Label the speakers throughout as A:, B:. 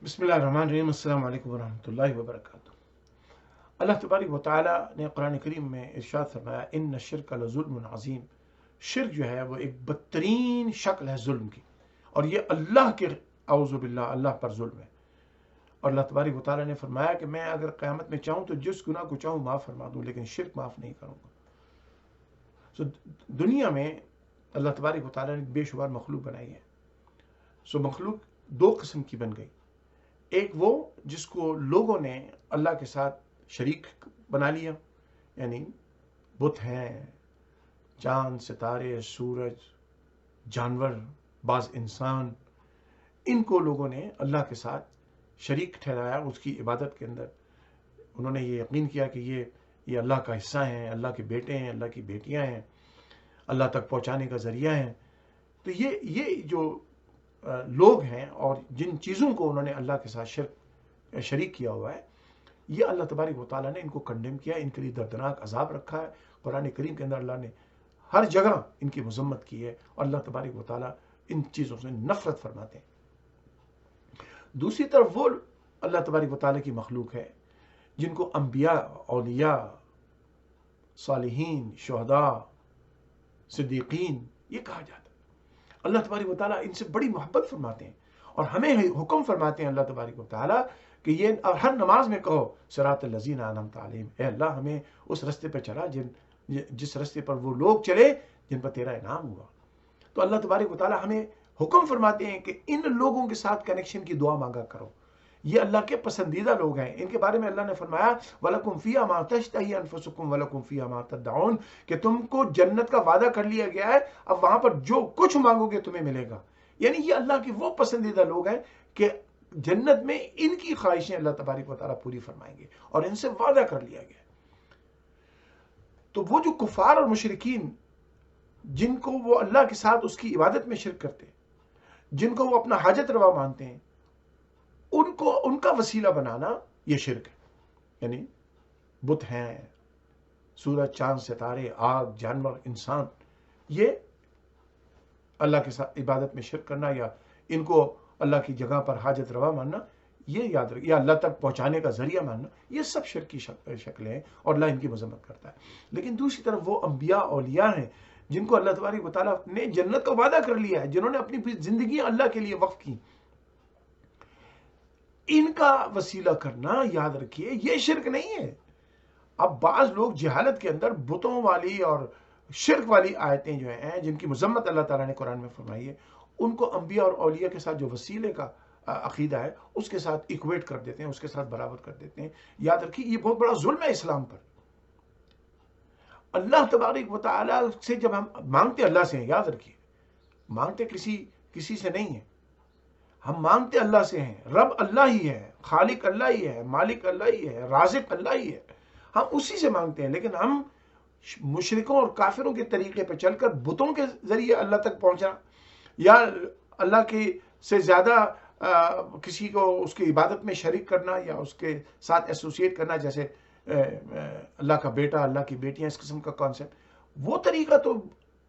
A: بسم اللہ الرحمن الرحیم، السلام علیکم ورحمۃ اللہ وبرکاتہ۔ اللہ تبارک و تعالیٰ نے قرآن کریم میں ارشاد فرمایا، ان الشرک لظلم عظیم۔ شرک جو ہے وہ ایک بدترین شکل ہے ظلم کی، اور یہ اللہ کے اعوذ باللہ اللہ پر ظلم ہے۔ اور اللہ تبارک و تعالیٰ نے فرمایا کہ میں اگر قیامت میں چاہوں تو جس گناہ کو چاہوں معاف فرما دوں، لیکن شرک معاف نہیں کروں گا۔ سو دنیا میں اللہ تبارک و تعالیٰ نے بے شمار مخلوق بنائی ہے۔ سو مخلوق دو قسم کی بن گئی، ایک وہ جس کو لوگوں نے اللہ کے ساتھ شریک بنا لیا، یعنی بت ہیں، چاند، ستارے، سورج، جانور، بعض انسان، ان کو لوگوں نے اللہ کے ساتھ شریک ٹھہرایا اس کی عبادت کے اندر۔ انہوں نے یہ یقین کیا کہ یہ اللہ کا حصہ ہیں، اللہ کے بیٹے ہیں، اللہ کی بیٹیاں ہیں، اللہ تک پہنچانے کا ذریعہ ہیں۔ تو یہ جو لوگ ہیں اور جن چیزوں کو انہوں نے اللہ کے ساتھ شریک کیا ہوا ہے، یہ اللہ تبارک و تعالیٰ نے ان کو کنڈیم کیا، ان کے لیے دردناک عذاب رکھا ہے۔ قرآن کریم کے اندر اللہ نے ہر جگہ ان کی مذمت کی ہے، اور اللہ تبارک و تعالیٰ ان چیزوں سے نفرت فرماتے ہیں۔ دوسری طرف وہ اللہ تبارک و تعالیٰ کی مخلوق ہے جن کو انبیاء، اولیاء، صالحین، شہداء، صدیقین یہ کہا جاتا ہے۔ اللہ تبارک و تعالیٰ ان سے بڑی محبت فرماتے ہیں، اور ہمیں حکم فرماتے ہیں اللہ تبارک و تعالیٰ کہ یہ ہر نماز میں کہو صراط الذین انعمت علیہم، اے اللہ ہمیں اس رستے پہ چلا جس رستے پر وہ لوگ چلے جن پر تیرا انعام ہوا۔ تو اللہ تبارک و تعالیٰ ہمیں حکم فرماتے ہیں کہ ان لوگوں کے ساتھ کنیکشن کی دعا مانگا کرو، یہ اللہ کے پسندیدہ لوگ ہیں۔ ان کے بارے میں اللہ نے فرمایا وَلَكُمْ فِيهَا مَا تَشْتَهِي أَنفُسُكُمْ وَلَكُمْ فِيهَا مَا تَدَّعُونَ، کہ تم کو جنت کا وعدہ کر لیا گیا ہے، اب وہاں پر جو کچھ مانگو گے تمہیں ملے گا۔ یعنی یہ اللہ کے وہ پسندیدہ لوگ ہیں کہ جنت میں ان کی خواہشیں اللہ تبارک و تعالیٰ پوری فرمائیں گے، اور ان سے وعدہ کر لیا گیا۔ تو وہ جو کفار اور مشرکین جن کو وہ اللہ کے ساتھ اس کی عبادت میں شرک کرتے ہیں، جن کو وہ اپنا حاجت روا مانتے ہیں، ان کا وسیلہ بنانا یہ شرک ہے۔ یعنی بت ہیں، سورج، چاند، ستارے، آگ، جانور، انسان، یہ اللہ کے ساتھ عبادت میں شرک کرنا یا ان کو اللہ کی جگہ پر حاجت روا ماننا، یہ یاد رکھ، یا اللہ تک پہنچانے کا ذریعہ ماننا، یہ سب شرک کی شکلیں ہیں، اور اللہ ان کی مذمت کرتا ہے۔ لیکن دوسری طرف وہ انبیاء، اولیاء ہیں جن کو اللہ تبارک و تعالیٰ نے جنت کا وعدہ کر لیا ہے، جنہوں نے اپنی زندگی اللہ کے لیے وقف کی، ان کا وسیلہ کرنا یاد رکھیے یہ شرک نہیں ہے۔ اب بعض لوگ جہالت کے اندر بتوں والی اور شرک والی آیتیں جو ہیں جن کی مذمت اللہ تعالیٰ نے قرآن میں فرمائی ہے، ان کو انبیاء اور اولیاء کے ساتھ جو وسیلے کا عقیدہ ہے اس کے ساتھ ایکویٹ کر دیتے ہیں، اس کے ساتھ برابر کر دیتے ہیں۔ یاد رکھیے یہ بہت بڑا ظلم ہے اسلام پر۔ اللہ تبارک و تعالیٰ سے جب ہم مانگتے اللہ سے ہیں، یاد رکھیے مانگتے کسی سے نہیں ہے، ہم مانگتے اللہ سے ہیں۔ رب اللہ ہی ہے، خالق اللہ ہی ہے، مالک اللہ ہی ہے، رازق اللہ ہی ہے، ہم اسی سے مانگتے ہیں۔ لیکن ہم مشرکوں اور کافروں کے طریقے پہ چل کر بتوں کے ذریعے اللہ تک پہنچنا، یا اللہ کے سے زیادہ کسی کو اس کی عبادت میں شریک کرنا یا اس کے ساتھ ایسوسیٹ کرنا، جیسے اللہ کا بیٹا، اللہ کی بیٹیاں، اس قسم کا کانسیپٹ، وہ طریقہ تو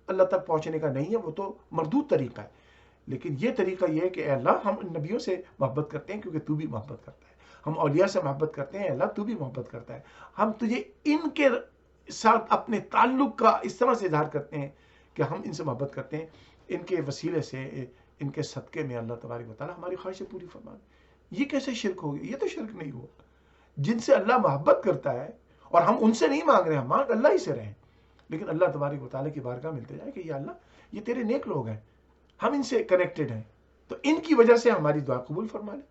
A: اللہ تک پہنچنے کا نہیں ہے، وہ تو مردود طریقہ ہے۔ لیکن یہ طریقہ یہ ہے کہ اے اللہ ہم ان نبیوں سے محبت کرتے ہیں کیونکہ تو بھی محبت کرتا ہے، ہم اولیاء سے محبت کرتے ہیں، اے اللہ تو بھی محبت کرتا ہے، ہم تجھے ان کے ساتھ اپنے تعلق کا اس طرح سے اظہار کرتے ہیں کہ ہم ان سے محبت کرتے ہیں، ان کے وسیلے سے، ان کے صدقے میں اللہ تبارک و تعالیٰ ہماری خواہشیں پوری فرما دے۔ یہ کیسے شرک ہو گیا؟ یہ تو شرک نہیں ہوا۔ جن سے اللہ محبت کرتا ہے اور ہم ان سے نہیں مانگ رہے ہیں، ہم مانگ اللہ ہی سے رہے ہیں، لیکن اللہ تبارک و تعالیٰ کی بارگاہ ملتے جائے کہ یا اللہ یہ تیرے نیک لوگ ہیں، ہم ان سے کنیکٹڈ ہیں، تو ان کی وجہ سے ہماری دعا قبول فرما لے۔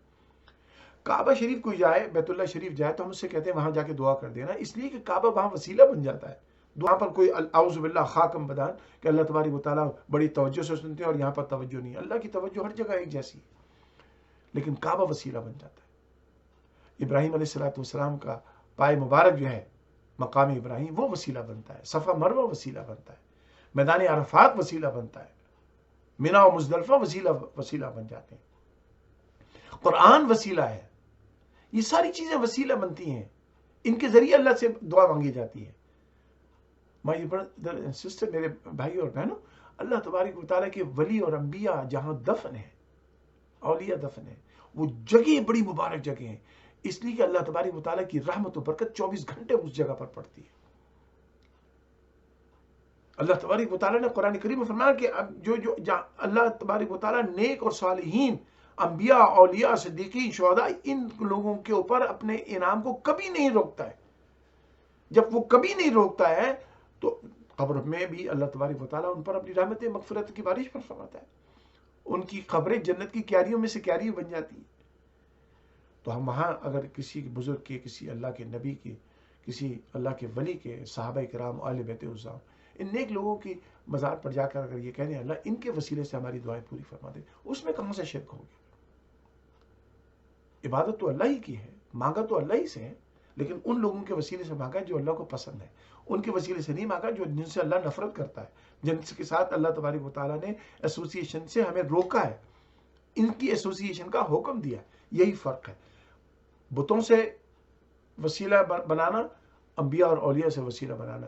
A: کعبہ شریف کوئی جائے، بیت اللہ شریف جائے، تو ہم اس سے کہتے ہیں وہاں جا کے دعا کر دینا، اس لیے کہ کعبہ وہاں وسیلہ بن جاتا ہے۔ وہاں پر کوئی اعوذ باللہ خاکم بدان کہ اللہ تبارک و تعالیٰ بڑی توجہ سے سنتے ہیں اور یہاں پر توجہ نہیں ہے۔ اللہ کی توجہ ہر جگہ ایک جیسی ہے، لیکن کعبہ وسیلہ بن جاتا ہے۔ ابراہیم علیہ السلام کا پائے مبارک جو ہے مقام ابراہیم، وہ وسیلہ بنتا ہے، صفا مروہ وسیلہ بنتا ہے، میدان عرفات وسیلہ بنتا ہے، مینا و مزدلفہ وسیلہ بن جاتے ہیں، قرآن وسیلہ ہے، یہ ساری چیزیں وسیلہ بنتی ہیں، ان کے ذریعے اللہ سے دعا مانگی جاتی ہے۔ مائی برادر اینڈ سسٹر، میرے بھائی اور بہنوں، اللہ تبارک و تعالیٰ کے ولی اور انبیاء جہاں دفن ہیں، اولیاء دفن ہیں، وہ جگہ بڑی مبارک جگہ ہیں، اس لیے کہ اللہ تبارک و تعالیٰ کی رحمت و برکت 24 گھنٹے اس جگہ پر پڑتی ہے۔ اللہ تبارک و تعالیٰ نے قرآن کریم میں فرمایا کہ اللہ تبارک و تعالیٰ نیک اور صالحین، انبیاء، اولیاء، صدیقین، شہداء، ان لوگوں کے اوپر اپنے انعام کو کبھی نہیں روکتا ہے۔ جب وہ کبھی نہیں روکتا ہے تو قبر میں بھی اللہ تبارک و تعالیٰ ان پر اپنی رحمت مغفرت کی بارش پر فرماتا ہے، ان کی قبریں جنت کی کیاریوں میں سے کیاریاں بن جاتی ہیں۔ تو ہم وہاں اگر کسی بزرگ کے، کسی اللہ کے نبی کے، کسی اللہ کے ولی کے، صحابہ کرام، اہل بیت الزام، ان نیک لوگوں کی مزار پر جا کر اگر یہ کہنے اللہ ان کے وسیلے سے ہماری دعائیں پوری فرما دے، اس میں کہاں سے شرک ہوگی؟ عبادت تو اللہ ہی کی ہے، مانگا تو اللہ ہی سے ہے، لیکن ان لوگوں کے وسیلے سے مانگا جو اللہ کو پسند ہے، ان کے وسیلے سے نہیں مانگا جن سے اللہ نفرت کرتا ہے، جن کے ساتھ اللہ تبارک و تعالیٰ نے ایسوسیشن سے ہمیں روکا ہے، ان کی ایسوسیشن کا حکم دیا ہے۔ یہی فرق ہے، بتوں سے وسیلہ بنانا، انبیاء اور اولیاء سے وسیلہ بنانا۔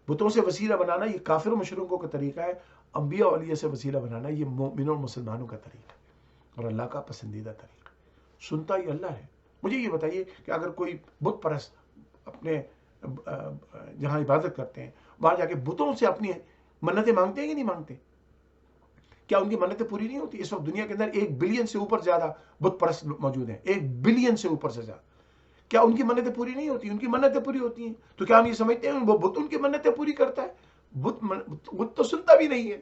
A: بتوں سے وسیلہ بنانا یہ کافر و مشرکوں کا طریقہ ہے، انبیاء اور اولیاء سے وسیلہ بنانا یہ مومنوں اور مسلمانوں کا طریقہ ہے، اور اللہ کا پسندیدہ طریقہ ہے۔ سنتا ہی اللہ ہے۔ مجھے یہ بتائیے کہ اگر کوئی بت پرست اپنے جہاں عبادت کرتے ہیں وہاں جا کے بتوں سے اپنی منتیں مانگتے ہیں کہ نہیں مانگتے؟ کیا ان کی منتیں پوری نہیں ہوتی؟ اس وقت دنیا کے اندر 1 بلین سے اوپر زیادہ بت پرست موجود ہیں، 1 بلین سے اوپر سے زیادہ۔ کیا ان کی منتیں پوری نہیں ہوتی؟ ان کی منتیں پوری ہوتی ہیں۔ تو کیا ہم یہ سمجھتے ہیں وہ بت ان کی منتیں پوری کرتا ہے؟ بت تو سنتا بھی نہیں ہے۔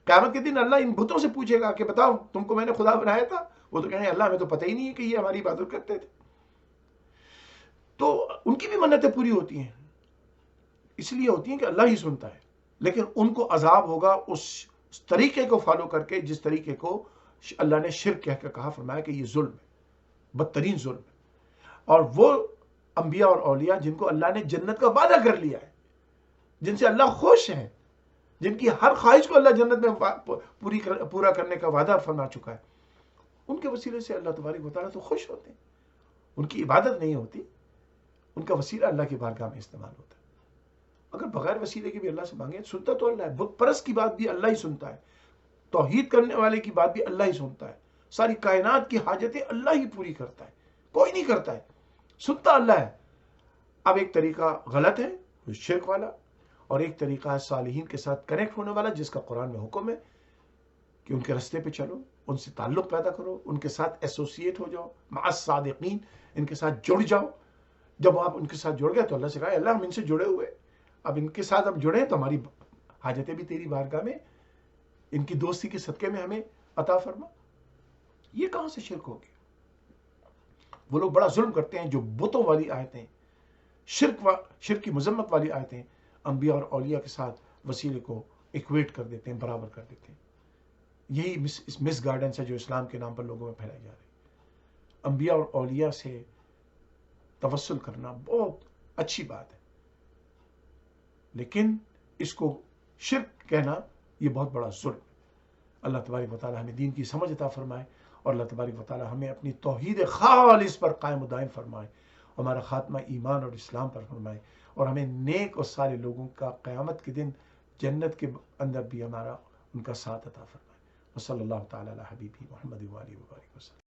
A: قیامت کے دن اللہ ان بتوں سے پوچھے گا کہ بتاؤ تم کو میں نے خدا بنایا تھا؟ وہ تو کہیں گے اللہ ہمیں تو پتہ ہی نہیں ہے کہ یہ ہماری عبادت کرتے تھے۔ تو ان کی بھی منتیں پوری ہوتی ہیں، اس لیے ہوتی ہیں کہ اللہ ہی سنتا ہے، لیکن ان کو عذاب ہوگا اس طریقے کو فالو کر کے جس طریقے کو اللہ نے شرک کہہ کے کہا، فرمایا کہ یہ ظلم ہے، بدترین ظلم ہے۔ اور وہ انبیاء اور اولیاء جن کو اللہ نے جنت کا وعدہ کر لیا ہے، جن سے اللہ خوش ہے، جن کی ہر خواہش کو اللہ جنت میں پورا کرنے کا وعدہ فرما چکا ہے، ان کے وسیلے سے اللہ تبارک و تعالیٰ تو خوش ہوتے ہیں۔ ان کی عبادت نہیں ہوتی، ان کا وسیلہ اللہ کی بارگاہ میں استعمال ہوتا ہے۔ اگر بغیر وسیلے کے بھی اللہ سے مانگے، سنتا تو اللہ ہے۔ بت پرست کی بات بھی اللہ ہی سنتا ہے، توحید کرنے والے کی بات بھی اللہ ہی سنتا ہے، ساری کائنات کی حاجتیں اللہ ہی پوری کرتا ہے، کوئی نہیں کرتا ہے، سنتا اللہ ہے۔ اب ایک طریقہ غلط ہے وہ شرک والا، اور ایک طریقہ ہے صالحین کے ساتھ کنیکٹ ہونے والا، جس کا قرآن میں حکم ہے کہ ان کے رستے پہ چلو، ان سے تعلق پیدا کرو، ان کے ساتھ ایسوسیٹ ہو جاؤ، مع الصادقین، ان کے ساتھ جڑ جاؤ۔ جب آپ ان کے ساتھ جڑ گئے تو اللہ سے کہا اللہ ہم ان سے جڑے ہوئے، اب ان کے ساتھ اب جڑے تو ہماری حاجتیں بھی تیری بارگاہ میں، ان کی دوستی کے صدقے میں ہمیں عطا فرما۔ یہ کہاں سے شرک ہو گیا؟ وہ لوگ بڑا ظلم کرتے ہیں جو بتوں والی آیتیں، شرک کی مذمت والی آیتیں انبیاء اور اولیاء کے ساتھ وسیلے کو ایکویٹ کر دیتے ہیں، برابر کر دیتے ہیں۔ یہی مس گائیڈنس ہے جو اسلام کے نام پر لوگوں میں پھیلائی جا رہی ہے۔ انبیاء اور اولیاء سے توسل کرنا بہت اچھی بات ہے، لیکن اس کو شرک کہنا یہ بہت بڑا ظلم ہے۔ اللہ تبارک و تعالی ہمیں دین کی سمجھ عطا فرمائے، اور اللہ تبارک و تعالی ہمیں اپنی توحید خالص پر قائم و دائم فرمائے، ہمارا خاتمہ ایمان اور اسلام پر فرمائے، اور ہمیں نیک اور سارے لوگوں کا قیامت کے دن جنت کے اندر بھی ہمارا ان کا ساتھ عطا فرمائے۔ وصلی اللہ تعالی علی حبیبی محمد وآلہ وبارک وسلم۔